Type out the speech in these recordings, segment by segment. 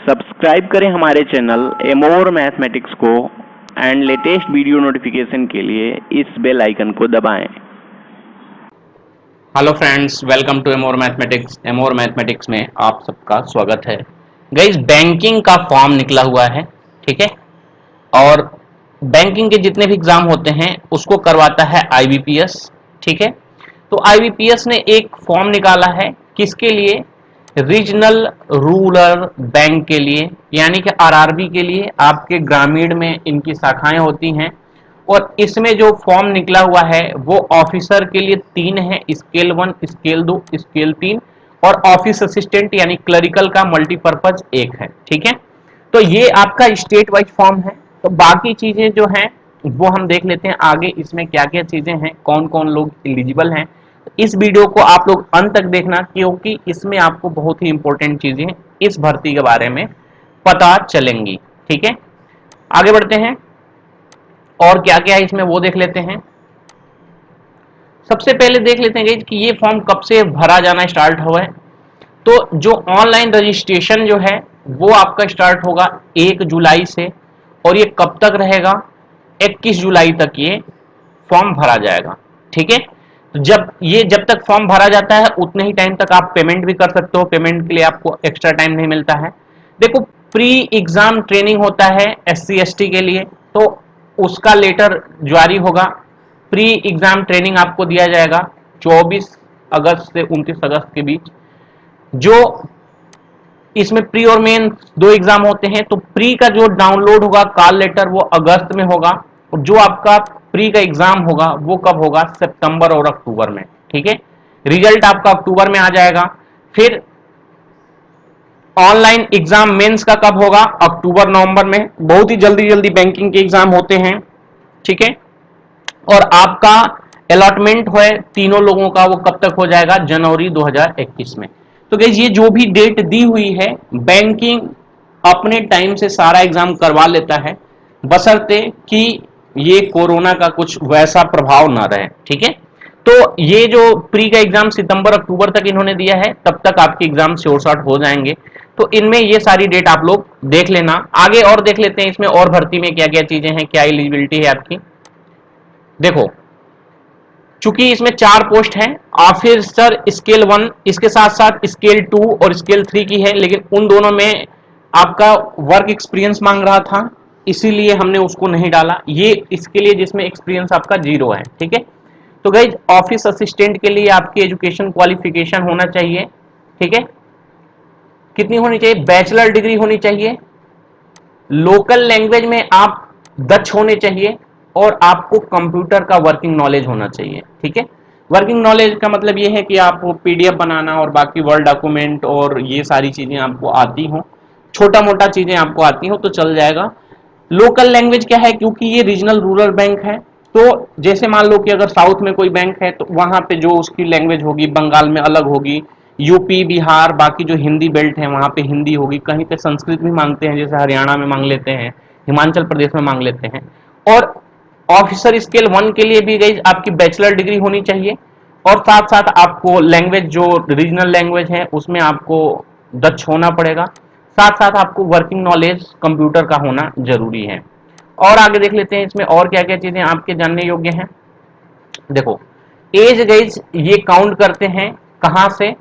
Subscribe करें हमारे channel Amor mathematics को एंड लेटेस्ट वीडियो नोटिफिकेशन के लिए इस बेल आइकन को दबाएं। Hello friends, welcome to Amor mathematics. Amor mathematics में आप सबका स्वागत है। गाइस, बैंकिंग का फॉर्म निकला हुआ है, ठीक है। और बैंकिंग के जितने भी एग्जाम होते हैं उसको करवाता है आईबीपीएस, ठीक है। तो आईबीपीएस ने एक फॉर्म निकाला है, किसके लिए? रीजनल रूरल बैंक के लिए, यानी कि आरआरबी के लिए। आपके ग्रामीण में इनकी शाखाएं होती हैं। और इसमें जो फॉर्म निकला हुआ है वो ऑफिसर के लिए 3 है, स्केल 1, स्केल 2, स्केल 3। और ऑफिस असिस्टेंट यानी क्लरिकल का मल्टीपर्पज 1 है, ठीक है। तो ये आपका स्टेट वाइज फॉर्म है। तो बाकी चीजें जो हैं वो हम देख लेते हैं आगे, इसमें क्या क्या चीजें हैं, कौन कौन लोग एलिजिबल हैं। इस वीडियो को आप लोग अंत तक देखना, क्योंकि इसमें आपको बहुत ही इंपॉर्टेंट चीजें इस भर्ती के बारे में पता चलेंगी, ठीक है। आगे बढ़ते हैं और क्या क्या है इसमें वो देख लेते हैं। सबसे पहले देख लेते हैं कि ये फॉर्म कब से भरा जाना स्टार्ट हुआ है। तो जो ऑनलाइन रजिस्ट्रेशन जो है वो आपका स्टार्ट होगा 1 जुलाई से, और ये कब तक रहेगा? 21 जुलाई तक ये फॉर्म भरा जाएगा, ठीक है। तो जब तक फॉर्म भरा जाता है उतने ही टाइम तक आप पेमेंट भी कर सकते हो। पेमेंट के लिए आपको एक्स्ट्रा टाइम नहीं मिलता है। देखो, प्री एग्जाम ट्रेनिंग होता है एससी एसटी के लिए, तो उसका लेटर जारी होगा। प्री एग्जाम ट्रेनिंग आपको दिया जाएगा 24 अगस्त से 29 अगस्त के बीच। जो इसमें प्री और मेन 2 एग्जाम होते हैं। तो प्री का जो डाउनलोड होगा कॉल लेटर वो अगस्त में होगा, और जो आपका प्री का एग्जाम होगा वो कब होगा? सितंबर और अक्टूबर में, ठीक है। रिजल्ट आपका अक्टूबर में आ जाएगा। फिर ऑनलाइन एग्जाम मेंस का कब होगा? अक्टूबर नवंबर में। बहुत ही जल्दी जल्दी बैंकिंग के एग्जाम होते हैं, ठीक है। और आपका अलॉटमेंट है तीनों लोगों का, वो कब तक हो जाएगा? जनवरी 2021 में। तो गाइस, ये जो भी डेट दी हुई है, बैंकिंग अपने टाइम से सारा एग्जाम करवा लेता है, बशर्ते कि ये कोरोना का कुछ वैसा प्रभाव ना रहे, ठीक है। तो ये जो प्री का एग्जाम सितंबर अक्टूबर तक इन्होंने दिया है, तब तक आपके एग्जाम श्योर शॉर्ट हो जाएंगे। तो इनमें ये सारी डेट आप लोग देख लेना। आगे और देख लेते हैं इसमें और भर्ती में क्या क्या चीजें हैं, क्या एलिजिबिलिटी है आपकी। देखो, चूंकि इसमें 4 पोस्ट हैं, ऑफिसर स्केल 1, इसके साथ साथ स्केल 2 और स्केल 3 की है, लेकिन उन दोनों में आपका वर्क एक्सपीरियंस मांग रहा था, इसीलिए हमने उसको नहीं डाला। ये इसके लिए जिसमें एक्सपीरियंस आपका 0 है, ठीक है। तो गाइज, ऑफिस असिस्टेंट के लिए आपकी एजुकेशन क्वालिफिकेशन होना चाहिए, ठीक है। कितनी होनी चाहिए? बैचलर डिग्री होनी चाहिए। लोकल लैंग्वेज में आप दक्ष होने चाहिए, और आपको कंप्यूटर का वर्किंग नॉलेज होना चाहिए, ठीक है। वर्किंग नॉलेज का मतलब ये है कि आप पीडीएफ बनाना और बाकी वर्ड डॉक्यूमेंट और ये सारी चीजें आपको आती हो, छोटा मोटा चीजें आपको आती हो तो चल जाएगा। लोकल लैंग्वेज क्या है? क्योंकि ये रीजनल रूरल बैंक है, तो जैसे मान लो कि अगर साउथ में कोई बैंक है तो वहां पे जो उसकी लैंग्वेज होगी, बंगाल में अलग होगी, यूपी बिहार बाकी जो हिंदी बेल्ट है वहां पे हिंदी होगी, कहीं पे संस्कृत भी मांगते हैं, जैसे हरियाणा में मांग लेते हैं, हिमाचल प्रदेश में मांग लेते हैं। और ऑफिसर स्केल 1 के लिए भी गई आपकी बैचलर डिग्री होनी चाहिए, और साथ साथ आपको लैंग्वेज जो रीजनल लैंग्वेज है उसमें आपको दक्ष होना पड़ेगा। साथ साथ आपको वर्किंग नॉलेज कंप्यूटर का होना जरूरी है। और आगे देख लेते हैं इसमें और क्या क्या चीजें आपके जानने योग्य हैं। देखो, एज गाइज ये काउंट करते हैं कहां से?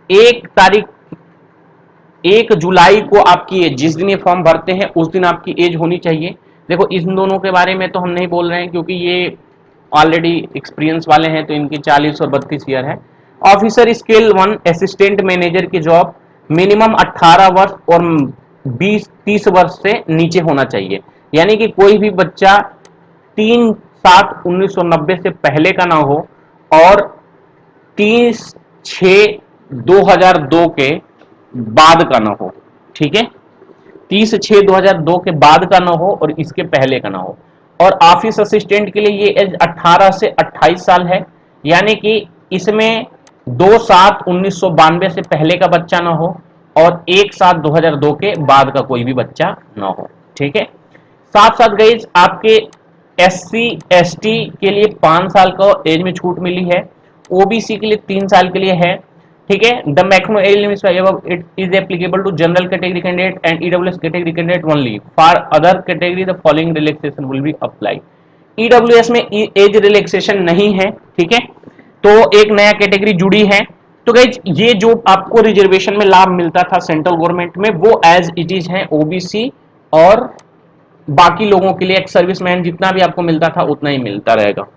1 तारीख 1 जुलाई को आपकी एज, जिस दिन ये फॉर्म भरते हैं उस दिन आपकी एज होनी चाहिए। देखो, इन दोनों के बारे में तो हम नहीं बोल रहे हैं, क्योंकि ये ऑलरेडी एक्सपीरियंस वाले हैं, तो इनकी 40 और 32 ईयर है। ऑफिसर स्केल 1 असिस्टेंट मैनेजर की जॉब मिनिमम 18 वर्ष और 20-30 वर्ष से नीचे होना चाहिए। यानी कि कोई भी बच्चा 3/7/1990 से पहले का ना हो, और 30/6/2002 के बाद का ना हो, ठीक है। 30/6/2002 के बाद का ना हो और इसके पहले का ना हो। और ऑफिस असिस्टेंट के लिए ये एज 18 से 28 साल है, यानी कि इसमें 2/7/1992 से पहले का बच्चा ना हो और 1/7/2002 के बाद का कोई भी बच्चा ना हो, ठीक है। साथ साथ गई आपके एससी एसटी के लिए 5 साल का एज में छूट मिली है, ओबीसी के लिए 3 साल के लिए है, ठीक है। The maximum age limit it is applicable to general category candidate and EWS category candidate only, for other category the following relaxation will be apply. EWS में एज रिलैक्सेशन नहीं है, ठीक है, तो एक नया कैटेगरी जुड़ी है। तो गाइज ये जो आपको रिजर्वेशन में लाभ मिलता था सेंट्रल गवर्नमेंट में, वो एज इट इज है ओबीसी, और बाकी लोगों के लिए, एक सर्विसमैन जितना भी आपको मिलता था उतना ही मिलता रहेगा।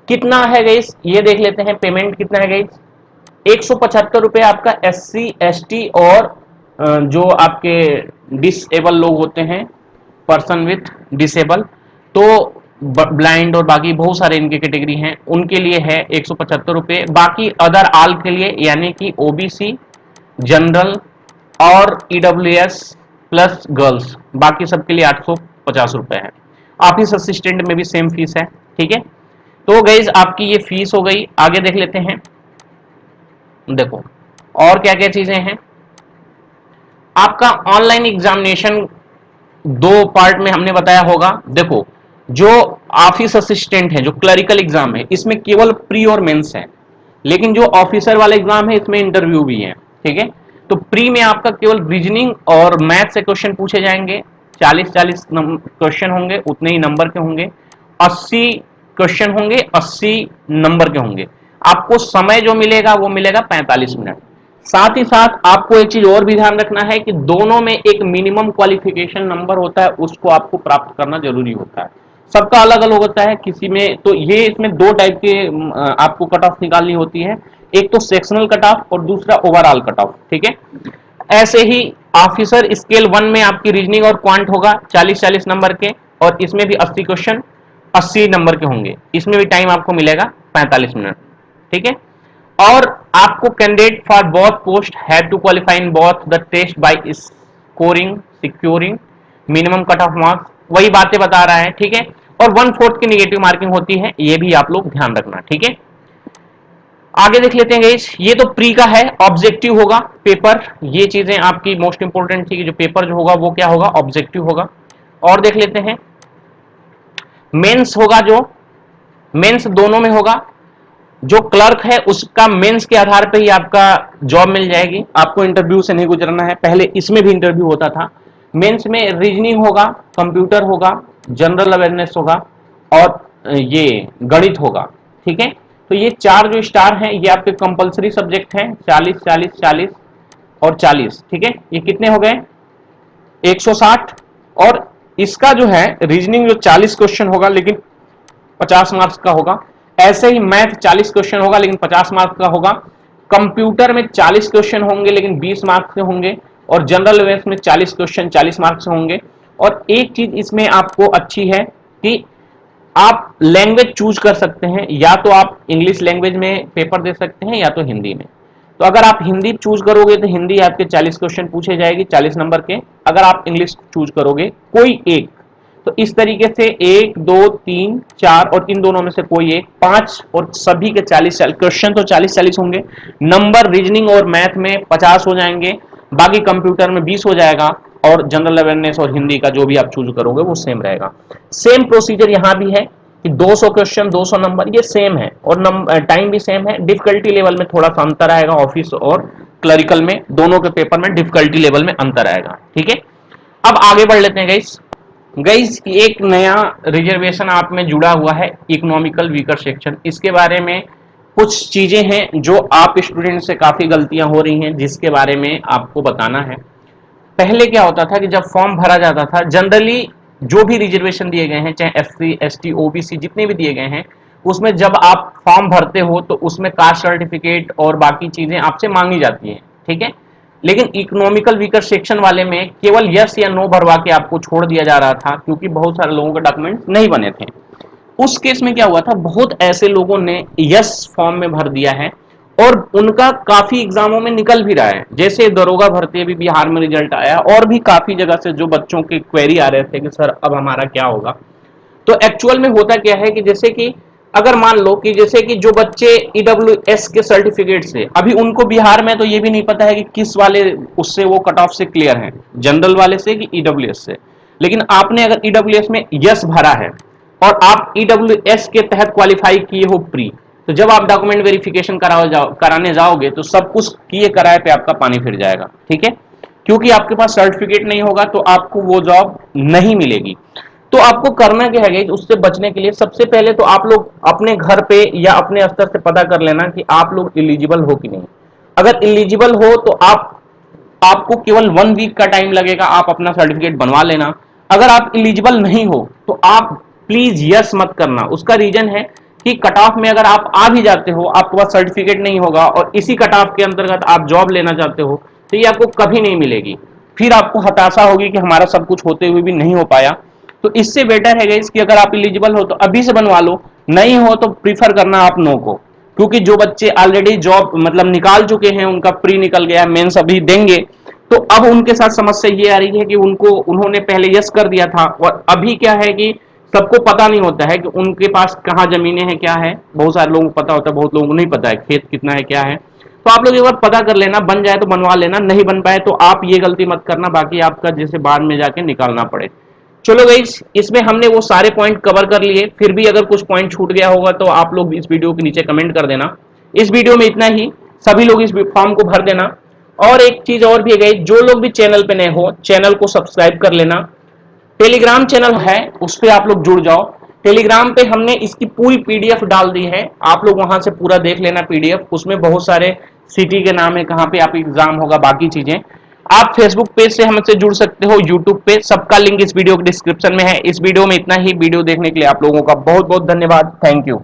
कितना है गाइस, ये देख लेते हैं। पेमेंट कितना है गाइस, 175 रुपए आपका SC ST और जो आपके डिसेबल लोग होते हैं, पर्सन विथ डिसेबल, तो ब्लाइंड और बाकी बहुत सारे इनके कैटेगरी हैं, उनके लिए है 175 रुपए। बाकी अदर आल के लिए यानी कि ओबीसी, जनरल और ईडब्ल्यूएस प्लस गर्ल्स, बाकी सबके लिए 850 रुपए है। ऑफिस असिस्टेंट में भी सेम फीस है, ठीक है। तो गाइज आपकी ये फीस हो गई। आगे देख लेते हैं, देखो और क्या क्या चीजें हैं। आपका ऑनलाइन एग्जामिनेशन दो पार्ट में हमने बताया होगा। देखो जो ऑफिस असिस्टेंट है, जो क्लरिकल एग्जाम है, इसमें केवल प्री और मेंस है, लेकिन जो ऑफिसर वाला एग्जाम है इसमें इंटरव्यू भी है, ठीक है। तो प्री में आपका केवल रीजनिंग और मैथ से क्वेश्चन पूछे जाएंगे, 40-40 क्वेश्चन होंगे, उतने ही नंबर के होंगे, 80 क्वेश्चन होंगे, 80 नंबर के होंगे। आपको समय जो मिलेगा वो मिलेगा 45 मिनट। साथ ही साथ आपको एक चीज और भी ध्यान रखना है कि दोनों में एक मिनिमम क्वालिफिकेशन नंबर होता है, उसको आपको प्राप्त करना जरूरी होता है। सबका अलग अलग होता है, किसी में तो ये, इसमें दो टाइप के आपको कट ऑफ निकालनी होती है, एक तो सेक्शनल कट ऑफ और दूसरा ओवरऑल कट ऑफ, ठीक है। ऐसे ही ऑफिसर स्केल 1 में आपकी रीजनिंग और क्वांट होगा 40-40 नंबर के, और इसमें भी 80 क्वेश्चन 80 नंबर के होंगे, इसमें भी टाइम आपको मिलेगा 45 मिनट, ठीक है। और आपको candidate for both post have to qualify in both the test by scoring securing minimum cut off marks, वही बातें बता रहा है, ठीक है। और 1/4 की नेगेटिव मार्किंग होती है, ये भी आप लोग ध्यान रखना, ठीक है। आगे देख लेते हैं गाइस, ये तो प्री का है। ऑब्जेक्टिव होगा पेपर, ये चीजें आपकी मोस्ट इंपोर्टेंट थी कि जो पेपर जो होगा वो क्या होगा, ऑब्जेक्टिव होगा। और देख लेते हैं मेंस होगा, जो मेंस दोनों में होगा। जो क्लर्क है उसका मेंस के आधार पर ही आपका जॉब मिल जाएगी, आपको इंटरव्यू से नहीं गुजरना है। पहले इसमें भी इंटरव्यू होता था। मेंस में रीजनिंग होगा, कंप्यूटर होगा, जनरल अवेयरनेस होगा और ये गणित होगा, ठीक है। तो ये चार जो स्टार हैं ये आपके कंपलसरी सब्जेक्ट हैं, 40-40-40 और 40, ठीक है। ये कितने हो गए, 160। और इसका जो है रीजनिंग जो 40 क्वेश्चन होगा लेकिन 50 मार्क्स का होगा। ऐसे ही मैथ 40 क्वेश्चन होगा लेकिन 50 मार्क्स का होगा। कंप्यूटर में 40 क्वेश्चन होंगे लेकिन 20 मार्क्स के होंगे। और जनरल अवेयरनेस में 40 क्वेश्चन 40 मार्क्स के होंगे। और एक चीज इसमें आपको अच्छी है कि आप लैंग्वेज चूज कर सकते हैं, या तो आप इंग्लिश लैंग्वेज में पेपर दे सकते हैं या तो हिंदी में। तो अगर आप हिंदी चूज करोगे तो हिंदी आपके 40 क्वेश्चन पूछे जाएगी 40 नंबर के। अगर आप इंग्लिश चूज करोगे कोई एक, तो इस तरीके से 1 2 3 4 और इन दोनों में से कोई एक 5, और सभी के 40 क्वेश्चन तो 40-40 होंगे। नंबर रीजनिंग और मैथ में 50 हो जाएंगे, बाकी कंप्यूटर में 20 हो जाएगा, और जनरल अवेयरनेस और हिंदी का जो भी आप चूज करोगे वो सेम रहेगा। सेम प्रोसीजर यहाँ भी है कि 200 क्वेश्चन 200 नंबर, ये सेम है, और टाइम भी सेम है। डिफिकल्टी लेवल में थोड़ा सा अंतर आएगा, ऑफिस और क्लरिकल में दोनों के पेपर में डिफिकल्टी लेवल में अंतर आएगा, ठीक है। अब आगे बढ़ लेते हैं गाइस, एक नया रिजर्वेशन आप में जुड़ा हुआ है, इकोनॉमिकल वीकर सेक्शन। इसके बारे में कुछ चीजें हैं जो आप स्टूडेंट से काफी गलतियां हो रही हैं, जिसके बारे में आपको बताना है। पहले क्या होता था कि जब फॉर्म भरा जाता था, जनरली जो भी रिजर्वेशन दिए गए हैं, चाहे SC ST OBC जितने भी दिए गए हैं, उसमें जब आप फॉर्म भरते हो तो उसमें कास्ट सर्टिफिकेट और बाकी चीजें आपसे मांगी जाती हैं, ठीक है। लेकिन इकोनॉमिकल वीकर सेक्शन वाले में केवल यस या नो भरवा के आपको छोड़ दिया जा रहा था, क्योंकि बहुत सारे लोगों के डॉक्यूमेंट नहीं बने थे। उस केस में क्या हुआ था, बहुत ऐसे लोगों ने यस फॉर्म में भर दिया है और उनका काफी एग्जामों में निकल भी रहा है। जैसे दरोगा भर्ती अभी बिहार में रिजल्ट आया, और भी काफी जगह से जो बच्चों के क्वेरी आ रहे थे कि सर अब हमारा क्या होगा। तो एक्चुअल में होता क्या है कि जैसे कि अगर मान लो कि जैसे कि जो बच्चे EWS के सर्टिफिकेट से, अभी उनको बिहार में तो ये भी नहीं पता है कि किस वाले उससे वो कट ऑफ से क्लियर है, जनरल वाले से कि EWS से। लेकिन आपने अगर EWS में यस भरा है और आप EWS के तहत क्वालिफाई किए हो प्री, तो जब आप डॉक्यूमेंट वेरिफिकेशन कराने जाओगे तो सब कुछ किए कराए पे आपका पानी फिर जाएगा, ठीक है। क्योंकि आपके पास सर्टिफिकेट नहीं होगा तो आपको वो जॉब नहीं मिलेगी। तो आपको करना क्या है, उससे बचने के लिए सबसे पहले तो आप लोग अपने घर पे या अपने स्तर से पता कर लेना कि आप लोग एलिजिबल हो कि नहीं। अगर एलिजिबल हो तो आपको केवल 1 वीक का टाइम लगेगा, आप अपना सर्टिफिकेट बनवा लेना। अगर आप एलिजिबल नहीं हो तो आप प्लीज यस मत करना। उसका रीजन है कि कट ऑफ में अगर आप आ भी जाते हो, आपके पास सर्टिफिकेट नहीं होगा और इसी कट ऑफ के अंतर्गत आप जॉब लेना चाहते हो, तो ये आपको कभी नहीं मिलेगी। फिर आपको हताशा होगी कि हमारा सब कुछ होते हुए भी नहीं हो पाया। तो इससे बेटर है गाइस कि अगर आप एलिजिबल हो तो अभी से बनवा लो, नहीं हो तो प्रीफर करना आप नो को। क्योंकि जो बच्चे ऑलरेडी जॉब मतलब निकाल चुके हैं, उनका प्री निकल गया, मेंस अभी देंगे, तो अब उनके साथ समस्या ये आ रही है कि उन्होंने पहले यस कर दिया था और अभी क्या है कि सबको पता नहीं होता है कि उनके पास कहाँ जमीनें हैं, क्या है। बहुत सारे लोगों को पता होता है, बहुत लोगों को नहीं पता है खेत कितना है, क्या है। तो आप लोग एक बार पता कर लेना, बन जाए तो बनवा लेना, नहीं बन पाए तो आप ये गलती मत करना, बाकी आपका जैसे बाद में जाके निकालना पड़े। चलो गाइस, इसमें हमने वो सारे पॉइंट कवर कर लिए। फिर भी अगर कुछ पॉइंट छूट गया होगा तो आप लोग इस वीडियो के नीचे कमेंट कर देना। इस वीडियो में इतना ही, सभी लोग इस फॉर्म को भर देना। और एक चीज और भी है गाइस, जो लोग भी चैनल पे नए हो चैनल को सब्सक्राइब कर लेना। टेलीग्राम चैनल है, उस पर आप लोग जुड़ जाओ। टेलीग्राम पे हमने इसकी पूरी पीडीएफ डाल दी है, आप लोग वहां से पूरा देख लेना पीडीएफ। उसमें बहुत सारे सिटी के नाम है, कहाँ पे आप एग्जाम होगा, बाकी चीजें। आप फेसबुक पेज से हमसे जुड़ सकते हो, यूट्यूब पे, सबका लिंक इस वीडियो के डिस्क्रिप्शन में है। इस वीडियो में इतना ही। वीडियो देखने के लिए आप लोगों का बहुत बहुत धन्यवाद। Thank you.